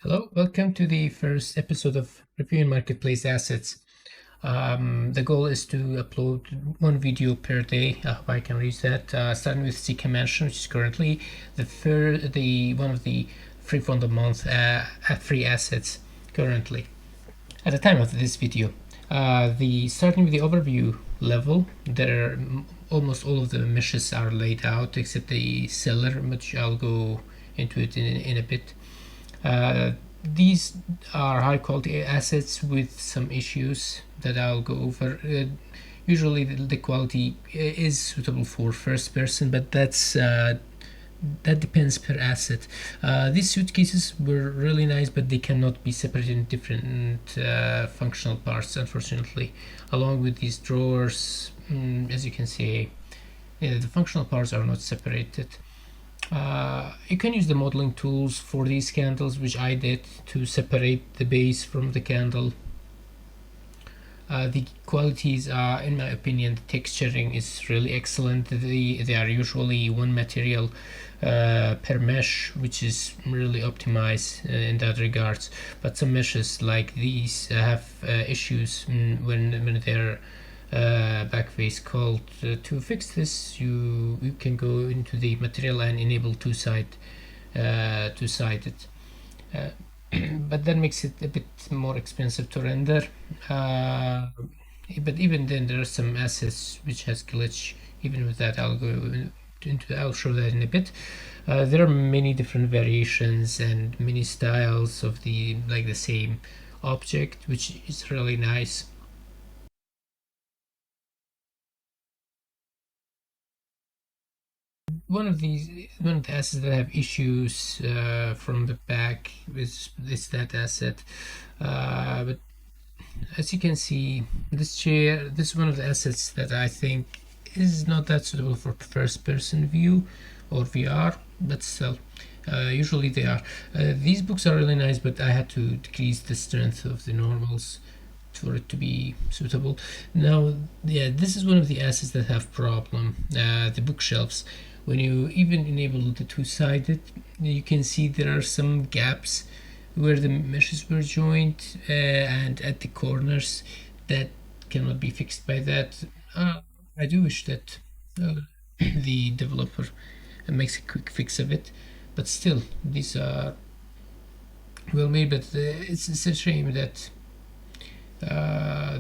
Hello, welcome to the first episode of Reviewing Marketplace Assets. The goal is to upload one video per day. I hope I can reach that. Starting with Sicka Mansion, which is currently the one of the free for the month free assets currently. At the time of this video, the starting with the overview level, there almost all of the meshes are laid out except the seller, which I'll go into it in a bit. These are high quality assets with some issues that I'll go over. Usually the quality is suitable for first person, but that depends per asset. These suitcases were really nice, but they cannot be separated in different functional parts, unfortunately. Along with these drawers, as you can see, the functional parts are not separated. You can use the modeling tools for these candles, which I did, to separate the base from the candle. The qualities are, in my opinion, the texturing is really excellent. They are usually one material per mesh, which is really optimized in that regards. But some meshes like these have issues when they're back face cold. To fix this, you can go into the material and enable two-sided. But that makes it a bit more expensive to render. But even then, there are some assets which has glitch. Even with that, I'll show that in a bit. There are many different variations and many styles of the same object, which is really nice. One of the assets that have issues from the back is that asset. But as you can see, this is one of the assets that I think is not that suitable for first person view or VR, but still, usually they are. These books are really nice, but I had to decrease the strength of the normals for it to be suitable. Now, yeah, this is one of the assets that have problem. The bookshelves. When you even enable the two-sided, you can see there are some gaps where the meshes were joined, and at the corners that cannot be fixed by that. I do wish that the developer makes a quick fix of it, but still, these are well made. But it's a shame that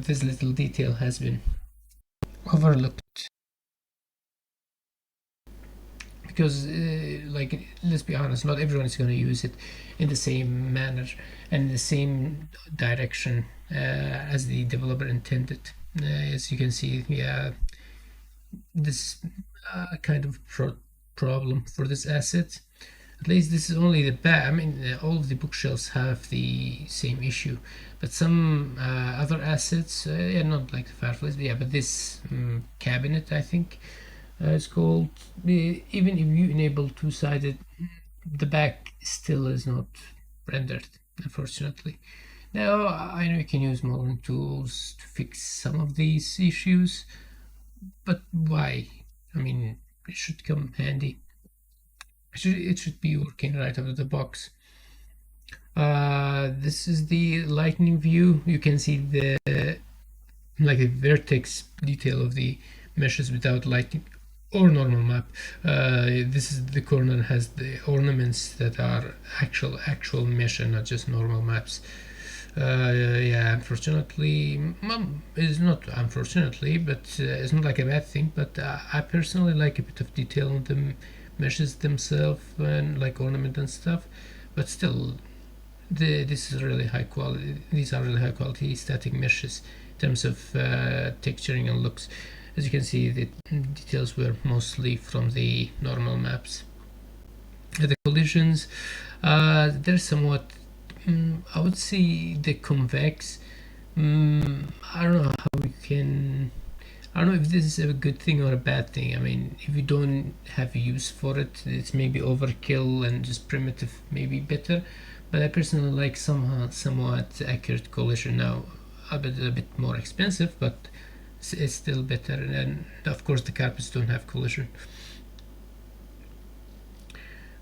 this little detail has been overlooked, because let's be honest, not everyone is going to use it in the same manner and the same direction as the developer intended. As you can see, yeah, this kind of problem for this asset. At least this is only the back. I mean, all of the bookshelves have the same issue, but some other assets, yeah, not like the fireplace, yeah, but this cabinet, I think it's called. Even if you enable two-sided, the back still is not rendered, unfortunately. Now, I know you can use modeling tools to fix some of these issues, but why? I mean, it should come handy. It should be working right out of the box. This is the lightning view. You can see the vertex detail of the meshes without lighting or normal map. This is the corner has the ornaments that are actual mesh and not just normal maps. Yeah, unfortunately, it's not unfortunately, but it's not like a bad thing. But I personally like a bit of detail on the meshes themselves and like ornament and stuff. But still, this is really high quality. These are really high quality static meshes in terms of texturing and looks. As you can see, the details were mostly from the normal maps. The collisions, they're somewhat, I would say, the convex. I don't know how we can. I don't know if this is a good thing or a bad thing. I mean, if you don't have a use for it, it's maybe overkill and just primitive, maybe better. But I personally like somewhat accurate collision. Now, a bit more expensive, but it's still better. And of course, the carpets don't have collision.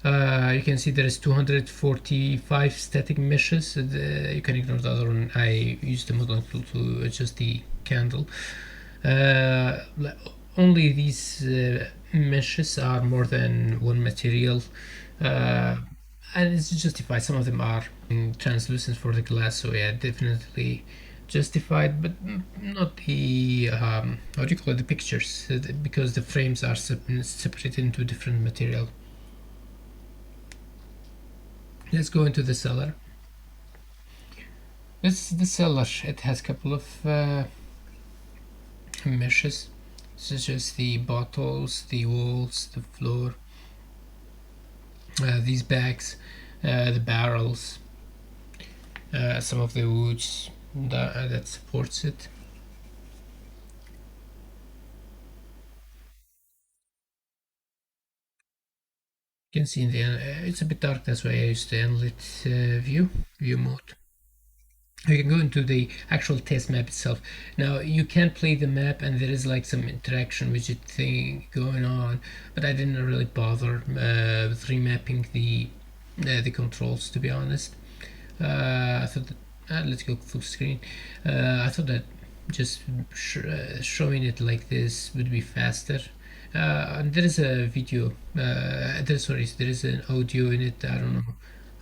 You can see there is 245 static meshes. You can ignore the other one. I used the modeling tool to adjust the candle. Uh, Only these meshes are more than one material, uh, and it's justified. Some of them are translucent for the glass, so yeah, definitely justified, but not the how do you call it, the pictures, because the frames are separated into different material. Let's go into the cellar. This is the cellar. It has a couple of meshes, such as the bottles, the walls, the floor, these bags, the barrels, some of the woods that supports it. You can see in the it's a bit dark, that's why I used the unlit view mode. You can go into the actual test map itself. Now you can play the map and there is like some interaction widget thing going on, but I didn't really bother with remapping the controls, to be honest. I thought that, let's go full screen. I thought that just showing it like this would be faster. And there is a video. There is an audio in it. I don't know.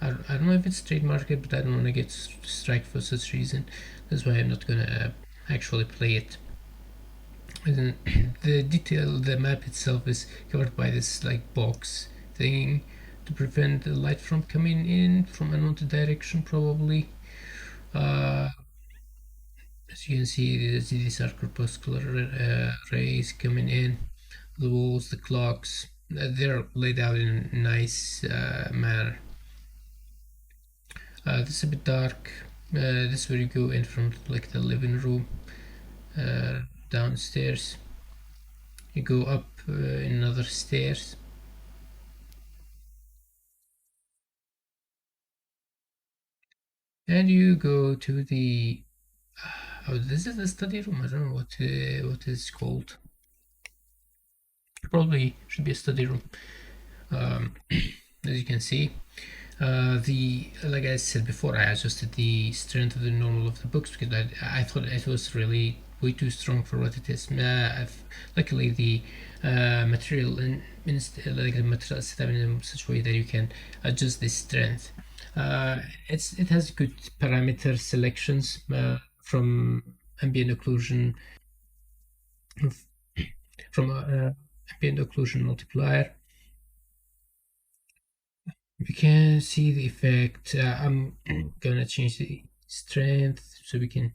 I don't know if it's trademarked, but I don't want to get strike for such reason. That's why I'm not gonna actually play it. And then the map itself is covered by this like box thing to prevent the light from coming in from another direction, probably. Uh, as you can see, these are corpuscular rays coming in. The walls, the clocks, they're laid out in a nice manner. This is a bit dark. This is where you go in from like the living room. Downstairs, you go up another stairs. And you go to the oh, this is the study room. I don't know what it's called. Probably should be a study room. As you can see, the like I said before, I adjusted the strength of the normal of the books because I thought it was really way too strong for what it is. Luckily, the material like the material set up in such a way that you can adjust the strength. It has good parameter selections from ambient occlusion, from ambient occlusion multiplier. We can see the effect. I'm gonna change the strength so we can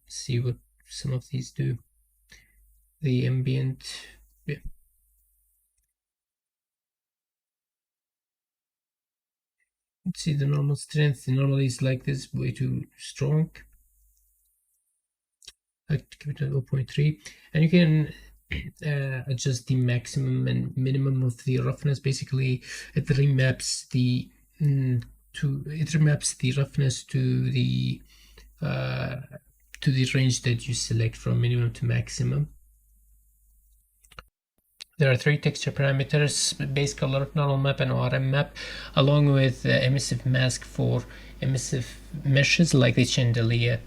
see what some of these do. The ambient, yeah. Let's see the normal strength. Normally it's like this, way too strong. I give it a 0.3, and you can adjust the maximum and minimum of the roughness. Basically, it remaps the roughness uh, to the range that you select from minimum to maximum. There are three texture parameters: base color, normal map, and ORM map, along with emissive mask for emissive meshes like the chandelier.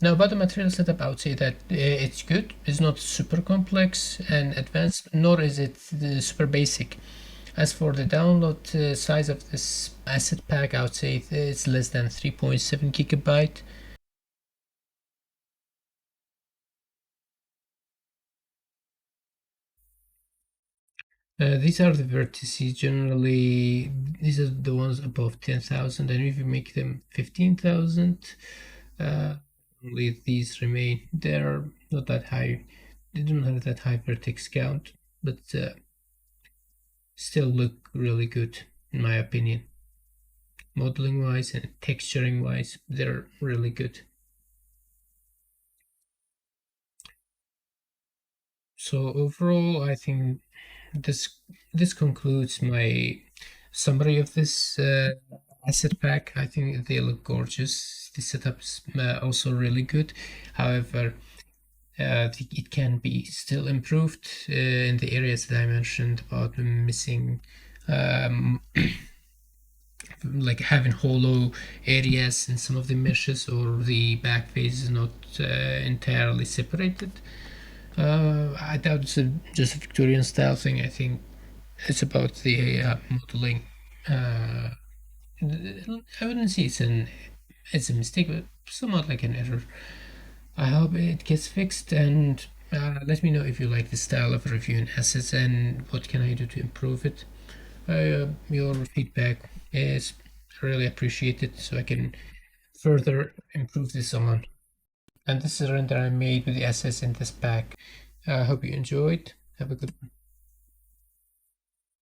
Now, about the material setup, I would say that it's good. It's not super complex and advanced, nor is it super basic. As for the download size of this asset pack, I would say it's less than 3.7 gigabyte. These are the vertices. Generally, these are the ones above 10,000, and if you make them 15,000, only these remain. They're not that high. They don't have that high vertex count, but still look really good in my opinion. Modeling wise and texturing wise, they're really good. So overall, I think this this concludes my summary of this asset pack. I think they look gorgeous. The setup is also really good. However, it can be still improved in the areas that I mentioned about missing like having hollow areas in some of the meshes, or the back face is not entirely separated. I doubt it's just a Victorian style thing. I think it's about the modeling. Uh, I wouldn't say it's a mistake, but somewhat like an error. I hope it gets fixed, and let me know if you like the style of reviewing assets and what can I do to improve it. Your feedback is really appreciated, so I can further improve this on. And this is a render I made with the assets in this pack. I hope you enjoyed. Have a good one.